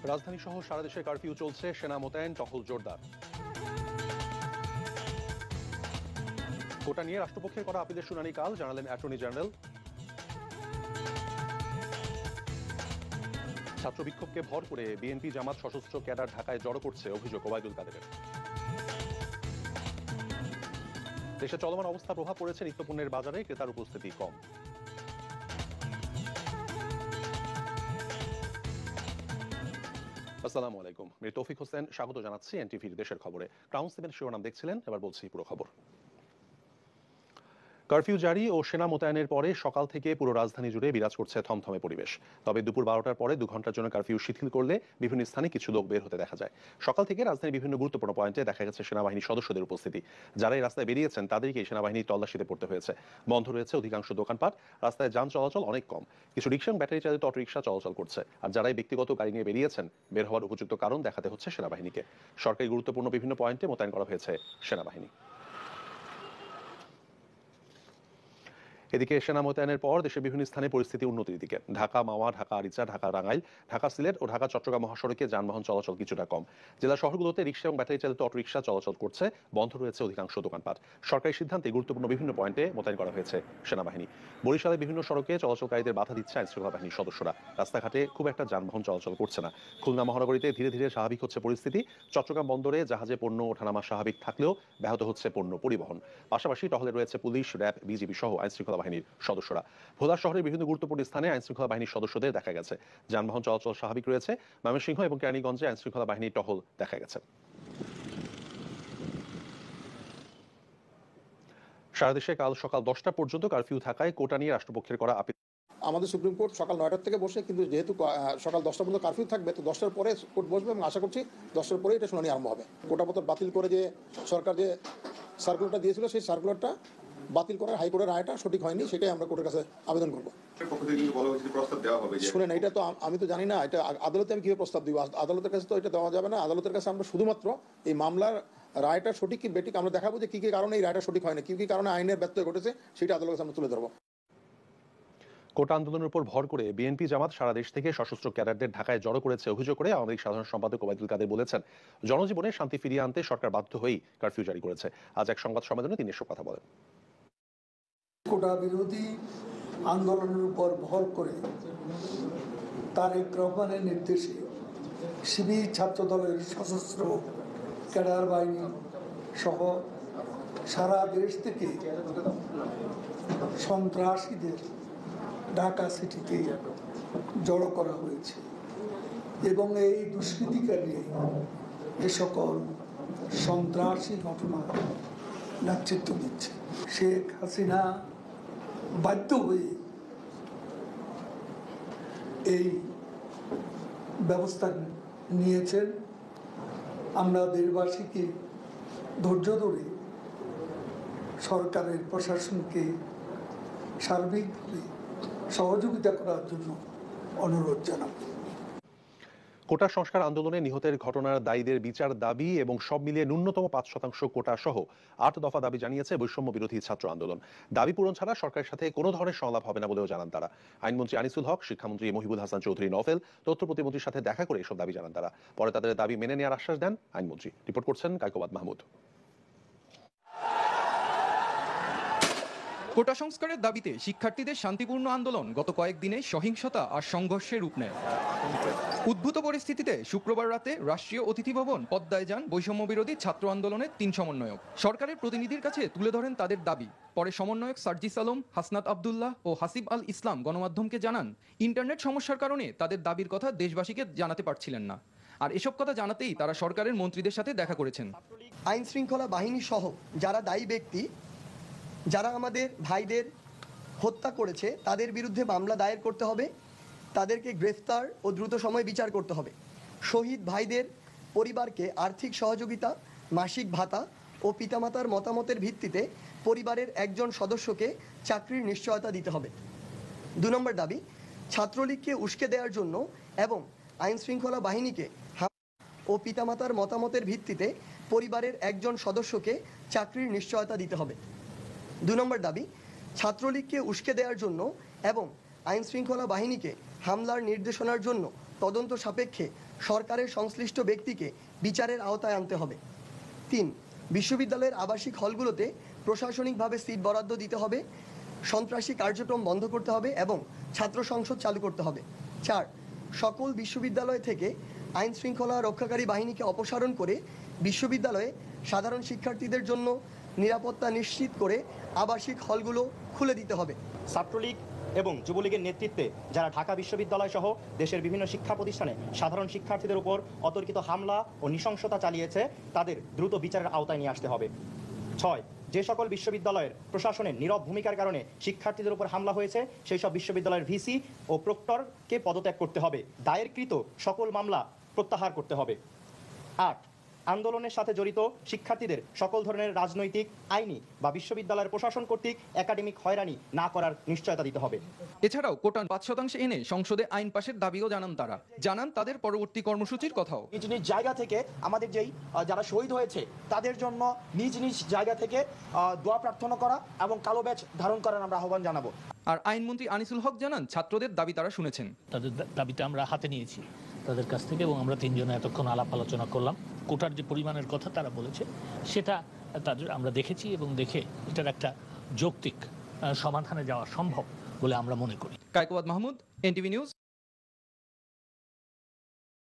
রাজধানী সহ সারা দেশে কারফিউ চলছে, সেনা মোতায়েন, টহল জোরদার। কোটা নিয়ে রাষ্ট্রপক্ষের করা আপিলের শুনানি কাল, জানালেন অ্যাটর্নি জেনারেল। ছাত্র বিক্ষোভকে ভর করে বিএনপি জামাত সশস্ত্র ক্যাডার ঢাকায় জড়ো করছে, অভিযোগ ওবায়দুল কাদেরের। দেশে চলমান অবস্থা প্রভাব পড়েছে নিত্যপণ্যের বাজারে, ক্রেতার উপস্থিতি কম। আসসালামু আলাইকুম, আমি তৌফিক হোসেন, স্বাগত জানাচ্ছি এনটিভির দেশের খবরে। ক্রাউন 7 শিরোনাম দেখছিলেন, এবার বলছি পুরো খবর। কারফিউ জারি ও সেনা মোতায়েনের পরে সকাল থেকে পুরো রাজধানী জুড়ে বিরাজ করছে থমথমে পরিবেশ। তবে দুপুর 12টার পরে 2 ঘন্টার জন্য কারফিউ শিথিল করলে বিভিন্ন স্থানে কিছু লোক বের হতে দেখা যায়। সকাল থেকে রাজধানীর বিভিন্ন গুরুত্বপূর্ণ পয়েন্টে দেখা গেছে সেনাবাহিনী সদস্যদের উপস্থিতি। যারা এই রাস্তায় বেরিয়েছেন তাদেরকেই সেনাবাহিনী তল্লাশিতে পড়তে হয়েছে। বন্ধ রয়েছে অধিকাংশ দোকানপাট, রাস্তায় যান চলাচল অনেক কম। কিছু রিকশা এবং ব্যাটারি চালিত অটোরিকশা চলাচল করছে। আর যারাই ব্যক্তিগত গাড়ি নিয়ে বেরিয়েছেন, বের হওয়ার উপযুক্ত কারণ দেখাতে হচ্ছে সেনাবাহিনীকে। সরকারি গুরুত্বপূর্ণ বিভিন্ন পয়েন্টে মোতায়েন করা হয়েছে সেনাবাহিনী। এদিকে সেনা মোতায়েনের পর দেশের বিভিন্ন স্থানে পরিস্থিতি উন্নতির দিকে। ঢাকা মাওয়া, ঢাকা আরিচা, ঢাকা রাঙ্গাইল, ঢাকা সিলেট ও ঢাকা চট্টগ্রাম মহাসড়কে যানবাহন চলাচল কিছুটা কম। জেলা শহরগুলোতে রিকশা এবং ব্যাটারি চালিত অটোরিকশা চলাচল করছে। বন্ধ রয়েছে অধিকাংশ দোকানপাট। সরকারি সিদ্ধান্তে গুরুত্বপূর্ণ বিভিন্ন পয়েন্টে মোতায়েন করা হয়েছে সেনাবাহিনী। বরিশালে বিভিন্ন সড়কে চলাচলকারীদের বাধা দিচ্ছে আইনশৃঙ্খলা বাহিনীর সদস্যরা। রাস্তাঘাটে খুব একটা যানবাহন চলাচল করছে না। খুলনা মহানগরীতে ধীরে ধীরে স্বাভাবিক হচ্ছে পরিস্থিতি। চট্টগ্রাম বন্দরে জাহাজে পণ্য ওঠানামা স্বাভাবিক থাকলেও ব্যাহত হচ্ছে পণ্য পরিবহন। পাশাপাশি টহলে রয়েছে পুলিশ, র্যাব, বিজিবি সহ আইনশৃঙ্খলা বাহিনীর সদস্যরা। ভোলা শহরের বিভিন্ন গুরুত্বপূর্ণ স্থানে আইনশৃঙ্খলা বাহিনীর সদস্যদের দেখা গেছে। যানবাহন চলাচল স্বাভাবিক রয়েছে। ময়মনসিংহ এবং কেরানীগঞ্জে আইনশৃঙ্খলা বাহিনীর টহল দেখা গেছে। সারা দেশে কাল সকাল 10টা পর্যন্ত কারফিউ থাকায় কোটা নিয়ে রাষ্ট্রপক্ষের করা আপিল। আমাদের সুপ্রিম কোর্ট সকাল 9টার থেকে বসে, কিন্তু যেহেতু সকাল 10টা পর্যন্ত কারফিউ থাকবে, তো 10টার পরে কোর্ট বসবে এবং আশা করছি 10টার পরে এটা শুনানি আরম্ভ হবে। কোটাপত্র বাতিল করে যে সরকার যে সার্কুলারটা দিয়েছিল, সেই সার্কুলারটা বাতিল করার হাইকোর্টের রায়টা সঠিক হয়নি, সেটাই আমরা কোর্টের কাছে আবেদন করবো। শুনেন, এটা তো আমি তো জানি না, এটা আদালতে আমি কিভাবে প্রস্তাব দিব? আদালতের কাছে তো এটা দেওয়া যাবে না। আদালতের কাছে আমরা শুধুমাত্র এই মামলার রায়টা সঠিক কি বেঠিক আমরা দেখাবো, যে কি কি কারণে এই রায়টা সঠিক হয় না, কি কি কারণে আইনের ব্যত্যয় ঘটেছে, সেটা আদালতের কাছে আমরা তুলে ধরবো। কোটা আন্দোলনের উপর ভর করে বিএনপি জামাত সারা দেশ থেকে সশস্ত্র ক্যাডারদের ঢাকায় জড়ো করেছে অভিযোগ করে আওয়ামী লীগ সাধারণ সম্পাদক ওবায়দুল কাদের বলেছেন, জনজীবনে শান্তি ফিরিয়ে আনতে সরকার বাধ্য হয়েই কারফিউ জারি করেছে। আজ এক সংবাদ সম্মেলনে তিনি এসব কথা বলেন। কোটা বিরোধী আন্দোলনের উপর ভর করে তারেক রহমানের নির্দেশে শিবির ছাত্র দলের সশস্ত্র ক্যাডার বাহিনী সহ সারা দেশ থেকে সন্ত্রাসীদের ঢাকা সিটিতে জড়ো করা হয়েছে এবং এই দুষ্কৃতিকারী এ সকল সন্ত্রাসী ঘটনা নেতৃত্ব দিচ্ছে। শেখ হাসিনা বাধ্য হয়ে এই ব্যবস্থা নিয়েছেন। আমরা দেশবাসীকে ধৈর্য ধরে সরকারের প্রশাসনকে সার্বিকভাবে সহযোগিতা করার জন্য অনুরোধ জানাব। কোটা সংস্কার আন্দোলনে নিহতের ঘটনার দায়ীদের বিচার দাবি এবং সব মিলিয়ে ন্যূনতম 5% কোটা সহ 8 দফা দাবি জানিয়েছে বৈষম্য বিরোধী ছাত্র আন্দোলন। দাবি পূরণ ছাড়া সরকারের সাথে কোনো ধরনের সংলাপ হবে না বলেও জানান তারা। আইনমন্ত্রী আনিসুল হক, শিক্ষামন্ত্রী মহিবুল হাসান চৌধুরী নফেল, তথ্য প্রতিমন্ত্রীর সাথে দেখা করে এসব দাবি জানান তারা। পরে তাদের দাবি মেনে নেওয়ার আশ্বাস দেন আইনমন্ত্রী। রিপোর্ট করছেন কায়কোবাদ মাহমুদ। কোটা সংস্কারের দাবিতে শিক্ষার্থীদের শান্তিপূর্ণ আন্দোলন গত কয়েকদিনে সহিংসতা আর সংঘর্ষের রূপ নেয়। উদ্ভূত পরিস্থিতিতে শুক্রবার রাতে রাষ্ট্রীয় অতিথি ভবন পদ্মায় যান বৈষম্য বিরোধী ছাত্র আন্দোলনের 3 সমন্বয়ক। সরকারের প্রতিনিধির কাছে তুলে ধরেন তাদের দাবি। পরে সমন্বয়ক সার্জিস আলম, হাসনাত আবদুল্লাহ ও হাসিব আল ইসলাম গণমাধ্যমকে জানান, ইন্টারনেট সমস্যার কারণে তাদের দাবির কথা দেশবাসীকে জানাতে পারছিলেন না। আর এসব কথা জানাতেই তারা সরকারের মন্ত্রীদের সাথে দেখা করেছেন। আইন শৃঙ্খলা বাহিনী সহ যারা দায়ী ব্যক্তি, যারা আমাদের ভাইদের হত্যা করেছে, তাদের বিরুদ্ধে মামলা দায়ের করতে হবে, তাদেরকে গ্রেফতার ও দ্রুত সময়ে বিচার করতে হবে। শহীদ ভাইদের পরিবারকে আর্থিক সহযোগিতা, মাসিক ভাতা ও পিতামাতার মতামতের ভিত্তিতে পরিবারের একজন সদস্যকে চাকরির নিশ্চয়তা দিতে হবে। 2 নম্বর দাবি, ছাত্রলীগকে উস্কে দেওয়ার জন্য এবং আইন শৃঙ্খলা বাহিনীকে ও পিতামাতার মতামতের ভিত্তিতে পরিবারের একজন সদস্যকে চাকরির নিশ্চয়তা দিতে হবে। 2 নম্বর দাবি, ছাত্রলীগকে উস্কে দেওয়ার জন্য এবং আইন শৃঙ্খলা বাহিনীকে হামলার নির্দেশনার জন্য তদন্ত সাপেক্ষে সরকারের সংশ্লিষ্ট ব্যক্তিকে বিচারের আওতায় আনতে হবে। 3. বিশ্ববিদ্যালয়ের আবাসিক হলগুলোতে প্রশাসনিকভাবে সিট বরাদ্দ দিতে হবে, সন্ত্রাসী কার্যক্রম বন্ধ করতে হবে এবং ছাত্র সংসদ চালু করতে হবে। 4. সকল বিশ্ববিদ্যালয় থেকে আইন শৃঙ্খলা রক্ষাকারী বাহিনীকে অপসারণ করে বিশ্ববিদ্যালয়ে সাধারণ শিক্ষার্থীদের জন্য নিরাপত্তা নিশ্চিত করে আবাসিক হলগুলো খুলে দিতে হবে। ছাত্রলীগ এবং যুবলীগের নেতৃত্বে যারা ঢাকা বিশ্ববিদ্যালয় সহ দেশের বিভিন্ন শিক্ষা প্রতিষ্ঠানে সাধারণ শিক্ষার্থীদের উপর অতর্কিত হামলা ও নৃশংসতা চালিয়েছে তাদের দ্রুত বিচারের আওতায় নিয়ে আসতে হবে। 6. যে সকল বিশ্ববিদ্যালয়ের প্রশাসনের নীরব ভূমিকার কারণে শিক্ষার্থীদের উপর হামলা হয়েছে সেই সব বিশ্ববিদ্যালয়ের ভিসি ও প্রক্টরকে পদত্যাগ করতে হবে। দায়েরকৃত সকল মামলা প্রত্যাহার করতে হবে। 8. আন্দোলনের সাথে জড়িত শিক্ষার্থীদের সকল ধরনের রাজনৈতিক, আইনি বা বিশ্ববিদ্যালয়ের প্রশাসন কর্তৃক একাডেমিক হয়রানি না করার নিশ্চয়তা দিতে হবে। এছাড়াও কোটা 5% এনে সংসদে আইন পাশের দাবিও জানান তারা। জানান তাদের পরবর্তী কর্মসূচির কথাও। নিজ নিজ জায়গা থেকে আমাদের যেই যারা শহীদ হয়েছে তাদের জন্য নিজ নিজ জায়গা থেকে দোয়া প্রার্থনা করা এবং কালো ব্যাজ ধারণ করার আমরা আহ্বান জানাবো। আর আইনমন্ত্রী আনিসুল হক জানান ছাত্রদের দাবি তারা শুনেছেন। তাদের দাবিটা আমরা হাতে নিয়েছি তাদের কাছ থেকে এবং আমরা তিনজনে এতক্ষণ আলাপ আলোচনা করলাম। কোটার যে পরিমাণের কথা তারা বলেছে সেটা তাদের আমরা দেখেছি এবং দেখে এটার একটা যৌক্তিক সমাধানে যাওয়া সম্ভব বলে আমরা মনে করি। Kaikobad Mahmud, NTV news.